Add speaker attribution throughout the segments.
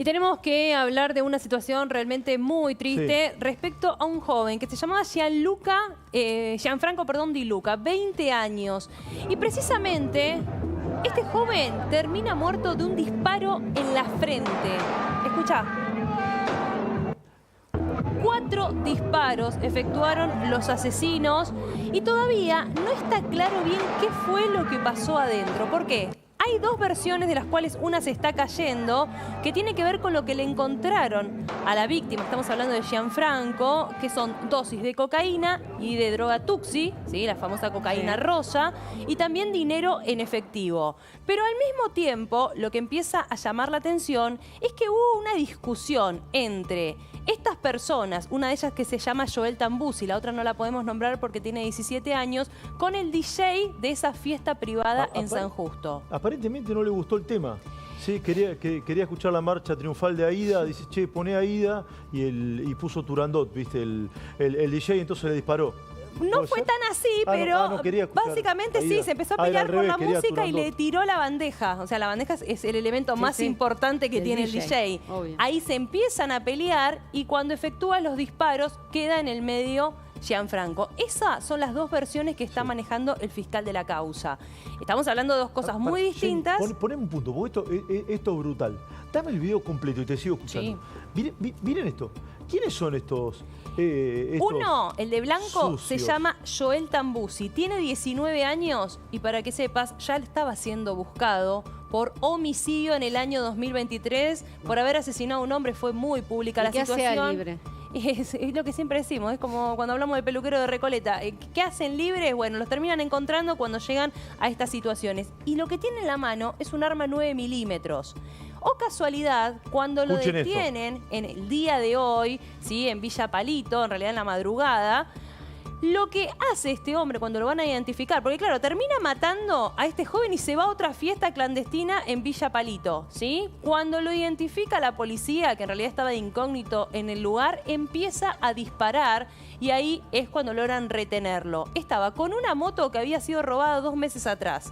Speaker 1: Y tenemos que hablar de una situación realmente muy triste respecto a un joven que se llamaba Gianfranco Di Luca, 20 años. Y precisamente este joven termina muerto de un disparo en la frente. Escucha. 4 disparos efectuaron los asesinos y todavía no está claro bien qué fue lo que pasó adentro. ¿Por qué? Hay 2 versiones de las cuales una se está cayendo que tiene que ver con lo que le encontraron a la víctima. Estamos hablando de Gianfranco, que son dosis de cocaína y de droga tuxi, ¿sí? La famosa cocaína rosa, y también dinero en efectivo. Pero al mismo tiempo, lo que empieza a llamar la atención es que hubo una discusión entre estas personas, una de ellas que se llama Joel Tambuzzi, la otra no la podemos nombrar porque tiene 17 años, con el DJ de esa fiesta privada en San Justo.
Speaker 2: Aparentemente no le gustó el tema. Sí, quería escuchar la marcha triunfal de Aida. Dice, che, poné Aida y puso Turandot, ¿viste? El DJ, entonces le disparó.
Speaker 1: No fue tan así, pero básicamente sí, se empezó a pelear por la música y le tiró la bandeja. O sea, la bandeja es el elemento más importante que tiene el DJ. Ahí se empiezan a pelear y cuando efectúa los disparos queda en el medio Gianfranco. Esas son las 2 versiones que está manejando el fiscal de la causa. Estamos hablando de 2 cosas muy distintas.
Speaker 2: Poneme un punto, porque esto es brutal. Dame el video completo y te sigo escuchando. Miren esto. ¿Quiénes son estos?
Speaker 1: Uno, el de blanco,
Speaker 2: sucios.
Speaker 1: se llama Joel Tambuzzi. Tiene 19 años y para que sepas, ya estaba siendo buscado por homicidio en el año 2023 por haber asesinado a un hombre. Fue muy pública la situación.
Speaker 3: ¿Qué hace libre?
Speaker 1: Es lo que siempre decimos, es como cuando hablamos del peluquero de Recoleta. ¿Qué hacen libres? Bueno, los terminan encontrando cuando llegan a estas situaciones. Y lo que tiene en la mano es un arma 9 milímetros. O casualidad, cuando lo detienen en el día de hoy, ¿sí? En Villa Palito, en realidad en la madrugada, lo que hace este hombre cuando lo van a identificar, porque claro, termina matando a este joven y se va a otra fiesta clandestina en Villa Palito, ¿sí? Cuando lo identifica la policía, que en realidad estaba de incógnito en el lugar, empieza a disparar y ahí es cuando logran retenerlo. Estaba con una moto que había sido robada 2 meses atrás.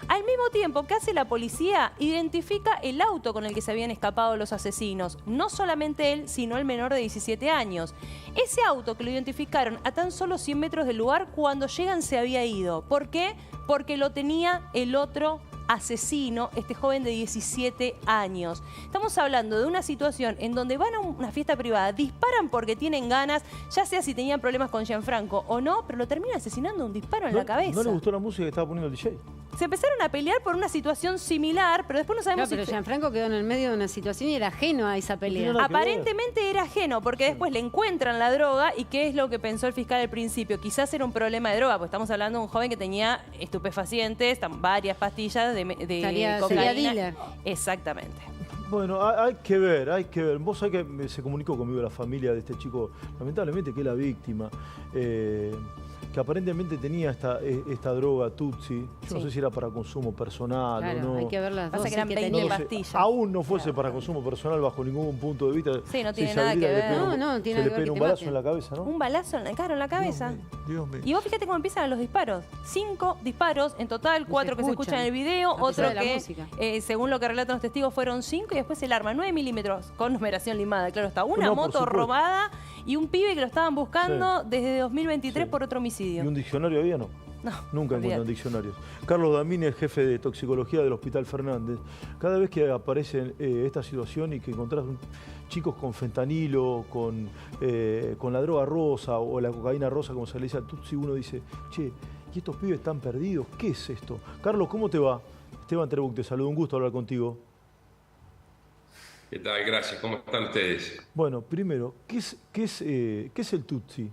Speaker 1: Al mismo tiempo, ¿qué hace la policía? Identifica el auto con el que se habían escapado los asesinos. No solamente él, sino el menor de 17 años. Ese auto que lo identificaron a tan solo 100 metros del lugar, cuando llegan se había ido. ¿Por qué? Porque lo tenía el otro asesino, este joven de 17 años. Estamos hablando de una situación en donde van a una fiesta privada, disparan porque tienen ganas, ya sea si tenían problemas con Gianfranco o no, pero lo terminan asesinando un disparo en la cabeza.
Speaker 2: ¿No le gustó la música que estaba poniendo el DJ?
Speaker 1: Se empezaron a pelear por una situación similar, pero después no sabemos
Speaker 3: pero Gianfranco quedó en el medio de una situación y era ajeno a esa pelea.
Speaker 1: Aparentemente era ajeno, porque después le encuentran la droga y ¿qué es lo que pensó el fiscal al principio? Quizás era un problema de droga, porque estamos hablando de un joven que tenía estupefacientes, varias pastillas de cocaína.
Speaker 3: Sería dealer.
Speaker 1: Exactamente.
Speaker 2: Bueno, hay que ver. Vos sabés que se comunicó conmigo la familia de este chico, lamentablemente, que es la víctima, que aparentemente tenía esta droga Tutsi. Yo no sé si era para consumo personal o no.
Speaker 3: Hay que ver las dosis
Speaker 1: que eran 20 pastillas.
Speaker 2: Aún no fuese para consumo personal bajo ningún punto de vista.
Speaker 1: Sí, no tiene nada que ver.
Speaker 3: No, tiene
Speaker 2: se
Speaker 3: que
Speaker 2: le
Speaker 3: ver
Speaker 2: pega un balazo en la cabeza, ¿no?
Speaker 1: Un balazo en la cabeza.
Speaker 2: Dios mío.
Speaker 1: Y vos fíjate cómo empiezan los disparos. 5 disparos en total, 4 que se escuchan en el video, otro que, según lo que relatan los testigos, fueron 5 y después el arma 9 milímetros con numeración limada. Claro, está una moto robada y un pibe que lo estaban buscando desde 2023 por otro homicidio.
Speaker 2: ¿Y un diccionario había? No. Nunca encuentran diccionarios. Carlos Damini, el jefe de toxicología del Hospital Fernández. Cada vez que aparece esta situación y que encontrás chicos con fentanilo, con la droga rosa o la cocaína rosa, como se le dice al Tutsi, uno dice, che, ¿y estos pibes están perdidos? ¿Qué es esto? Carlos, ¿cómo te va? Esteban Trebuch te saluda, un gusto hablar contigo.
Speaker 4: ¿Qué tal? Gracias. ¿Cómo están ustedes?
Speaker 2: Bueno, primero, ¿qué es el Tutsi?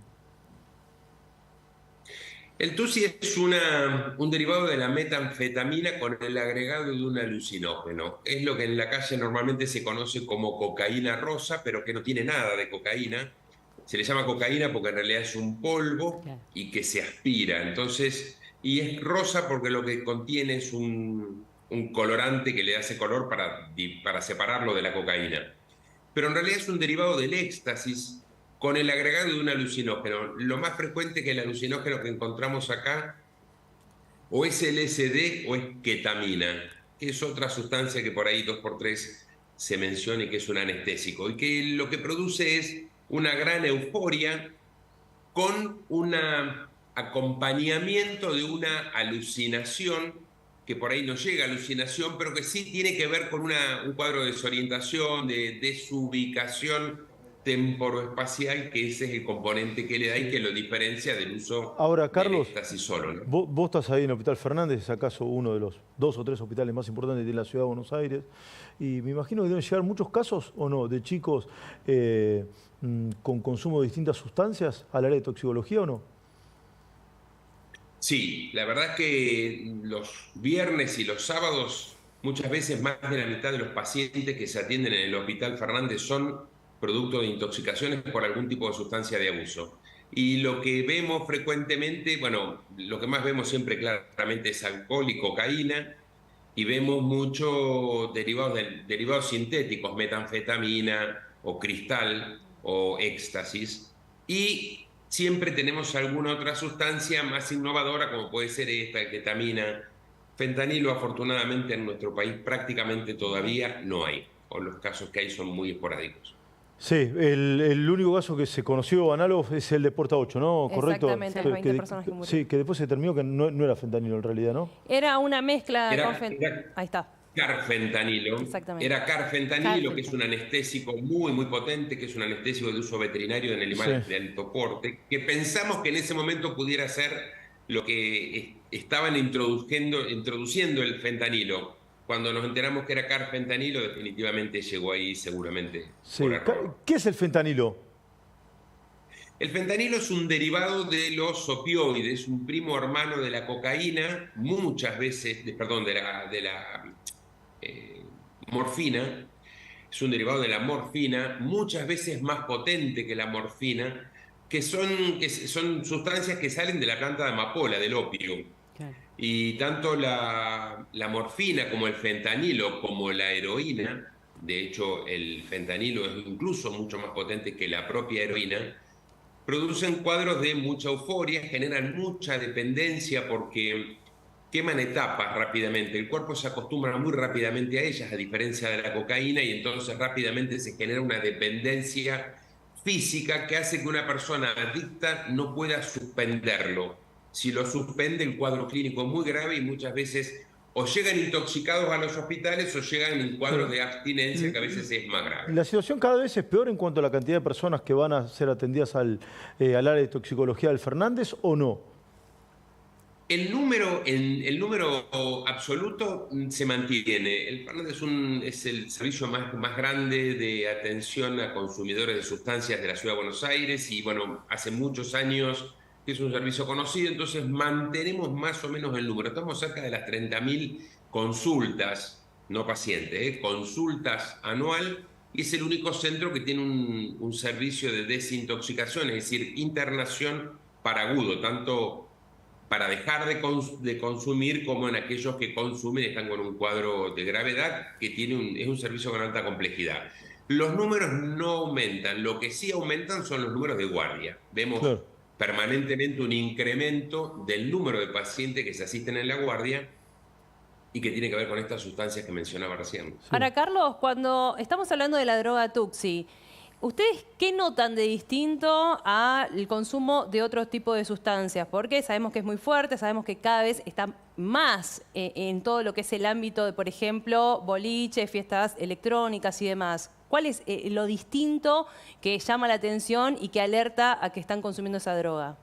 Speaker 4: El Tutsi es un derivado de la metanfetamina con el agregado de un alucinógeno. Es lo que en la calle normalmente se conoce como cocaína rosa, pero que no tiene nada de cocaína. Se le llama cocaína porque en realidad es un polvo y que se aspira. Entonces, y es rosa porque lo que contiene es un colorante que le hace color para separarlo de la cocaína. Pero en realidad es un derivado del éxtasis con el agregado de un alucinógeno. Lo más frecuente que el alucinógeno que encontramos acá o es LSD o es ketamina, que es otra sustancia que por ahí 2x3 se mencione que es un anestésico y que lo que produce es una gran euforia con un acompañamiento de una alucinación, que por ahí no llega a alucinación, pero que sí tiene que ver con un cuadro de desorientación, de desubicación temporoespacial, que ese es el componente que le da y que lo diferencia del uso
Speaker 2: Ahora, Carlos,
Speaker 4: del éxtasis solo, ¿no?
Speaker 2: vos estás ahí en el Hospital Fernández, es acaso uno de los 2 o 3 hospitales más importantes de la ciudad de Buenos Aires, y me imagino que deben llegar muchos casos, ¿o no?, de chicos con consumo de distintas sustancias al área de toxicología, ¿o no?
Speaker 4: Sí, la verdad es que los viernes y los sábados, muchas veces más de la mitad de los pacientes que se atienden en el Hospital Fernández son producto de intoxicaciones por algún tipo de sustancia de abuso. Y lo que vemos frecuentemente, bueno, lo que más vemos siempre claramente es alcohol y cocaína, y vemos muchos derivados sintéticos, metanfetamina o cristal o éxtasis, y siempre tenemos alguna otra sustancia más innovadora, como puede ser esta, ketamina. Fentanilo, afortunadamente, en nuestro país prácticamente todavía no hay, o los casos que hay son muy esporádicos.
Speaker 2: Sí, el único caso que se conoció análogo es el de Puerta 8, ¿no? ¿Correcto?
Speaker 1: Exactamente, las 20 personas que murieron.
Speaker 2: Sí, que después se determinó que no era fentanilo en realidad, ¿no?
Speaker 1: Era una mezcla con
Speaker 4: Ahí
Speaker 1: está.
Speaker 4: Carfentanilo.
Speaker 1: Exactamente.
Speaker 4: Era carfentanilo, que es un anestésico muy, muy potente, que es un anestésico de uso veterinario en animales de alto porte, que pensamos que en ese momento pudiera ser lo que estaban introduciendo el fentanilo. Cuando nos enteramos que era carfentanilo, definitivamente llegó ahí seguramente por error.
Speaker 2: ¿Qué es el fentanilo?
Speaker 4: El fentanilo es un derivado de los opioides, un primo hermano de la cocaína, muchas veces, de la morfina. Es un derivado de la morfina, muchas veces más potente que la morfina, que son sustancias que salen de la planta de amapola, del opio. Claro. Y tanto la morfina como el fentanilo, como la heroína, de hecho el fentanilo es incluso mucho más potente que la propia heroína, producen cuadros de mucha euforia, generan mucha dependencia porque queman etapas rápidamente. El cuerpo se acostumbra muy rápidamente a ellas, a diferencia de la cocaína, y entonces rápidamente se genera una dependencia física que hace que una persona adicta no pueda suspenderlo. Si lo suspende, el cuadro clínico es muy grave y muchas veces o llegan intoxicados a los hospitales o llegan en cuadros de abstinencia, que a veces es más grave.
Speaker 2: La situación cada vez es peor en cuanto a la cantidad de personas que van a ser atendidas al área de toxicología del Fernández, ¿o no?
Speaker 4: El número absoluto se mantiene. El Fernández es el servicio más grande de atención a consumidores de sustancias de la Ciudad de Buenos Aires y, bueno, hace muchos años que es un servicio conocido, entonces mantenemos más o menos el número. Estamos cerca de las 30.000 consultas, no pacientes, consultas anual, y es el único centro que tiene un servicio de desintoxicación, es decir, internación para agudo, tanto para dejar de consumir como en aquellos que consumen y están con un cuadro de gravedad, que es un servicio con alta complejidad. Los números no aumentan, lo que sí aumentan son los números de guardia. Vemos permanentemente un incremento del número de pacientes que se asisten en la guardia y que tiene que ver con estas sustancias que mencionaba recién.
Speaker 1: Sí. Ahora, Carlos, cuando estamos hablando de la droga Tuxi, ¿ustedes qué notan de distinto al consumo de otros tipos de sustancias? Porque sabemos que es muy fuerte, sabemos que cada vez está más en todo lo que es el ámbito de, por ejemplo, boliche, fiestas electrónicas y demás. ¿Cuál es lo distinto que llama la atención y que alerta a que están consumiendo esa droga?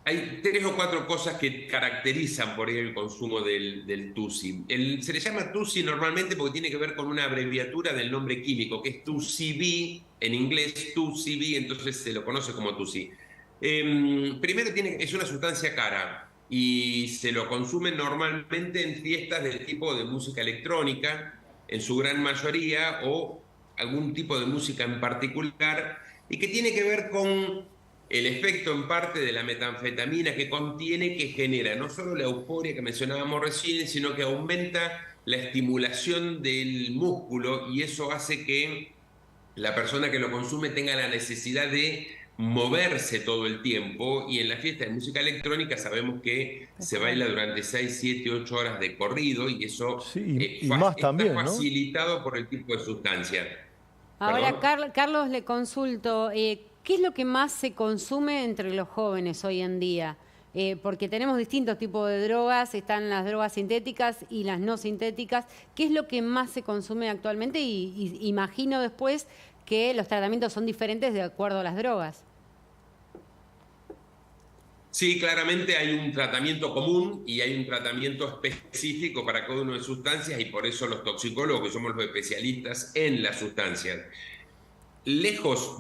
Speaker 4: Hay 3 o 4 cosas que caracterizan por ahí el consumo del TUSI. Se le llama TUSI normalmente porque tiene que ver con una abreviatura del nombre químico, que es TUSIB, en inglés TUSIB, entonces se lo conoce como TUSI. Primero es una sustancia cara y se lo consume normalmente en fiestas de tipo de música electrónica, en su gran mayoría, o algún tipo de música en particular, y que tiene que ver con el efecto en parte de la metanfetamina que contiene, que genera no solo la euforia que mencionábamos recién, sino que aumenta la estimulación del músculo, y eso hace que la persona que lo consume tenga la necesidad de moverse todo el tiempo, y en la fiesta de música electrónica sabemos que se baila durante 6, 7, 8 horas de corrido, y eso
Speaker 2: sí, y más
Speaker 4: está
Speaker 2: también, ¿no?
Speaker 4: facilitado por el tipo de sustancia.
Speaker 3: Ahora, Carlos, le consulto, ¿qué es lo que más se consume entre los jóvenes hoy en día? Porque tenemos distintos tipos de drogas, están las drogas sintéticas y las no sintéticas. ¿Qué es lo que más se consume actualmente? Y imagino después que los tratamientos son diferentes de acuerdo a las drogas.
Speaker 4: Sí, claramente hay un tratamiento común y hay un tratamiento específico para cada una de las sustancias, y por eso los toxicólogos, que somos los especialistas en las sustancias. Lejos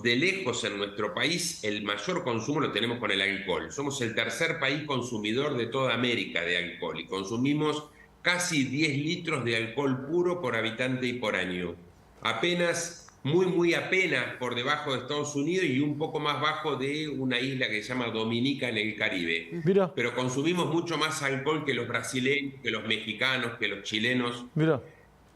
Speaker 4: en nuestro país, el mayor consumo lo tenemos con el alcohol. Somos el tercer país consumidor de toda América de alcohol, y consumimos casi 10 litros de alcohol puro por habitante y por año. Apenas, muy apenas por debajo de Estados Unidos y un poco más bajo de una isla que se llama Dominica en el Caribe.
Speaker 2: Mira.
Speaker 4: Pero consumimos mucho más alcohol que los brasileños, que los mexicanos, que los chilenos.
Speaker 2: Mira.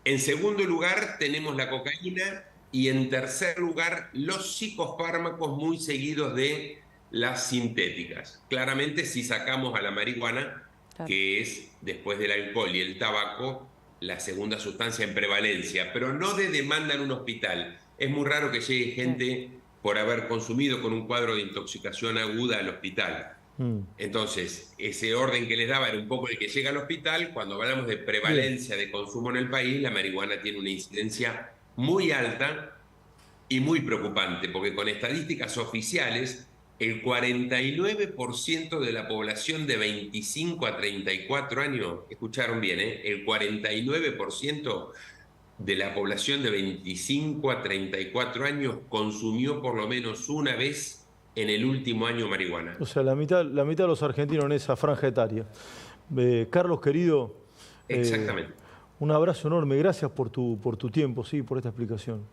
Speaker 4: En segundo lugar tenemos la cocaína, y en tercer lugar los psicofármacos, muy seguidos de las sintéticas. Claramente, si sacamos a la marihuana, claro, que es, después del alcohol y el tabaco, la segunda sustancia en prevalencia, pero no de demanda en un hospital. Es muy raro que llegue gente por haber consumido con un cuadro de intoxicación aguda al hospital. Entonces, ese orden que les daba era un poco el que llega al hospital. Cuando hablamos de prevalencia de consumo en el país, la marihuana tiene una incidencia muy alta y muy preocupante, porque con estadísticas oficiales, el 49% de la población de 25 a 34 años, escucharon bien, el 49% de la población de 25 a 34 años consumió por lo menos una vez en el último año marihuana.
Speaker 2: O sea, la mitad de los argentinos en esa franja etaria. Carlos, querido.
Speaker 4: Exactamente.
Speaker 2: Un abrazo enorme, gracias por tu tiempo, sí, por esta explicación.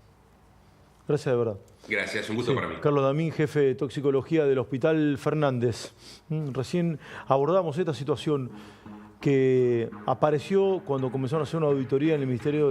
Speaker 2: Gracias de verdad.
Speaker 4: Gracias, un gusto para mí.
Speaker 2: Carlos Damín, jefe de toxicología del Hospital Fernández. Recién abordamos esta situación que apareció cuando comenzaron a hacer una auditoría en el Ministerio de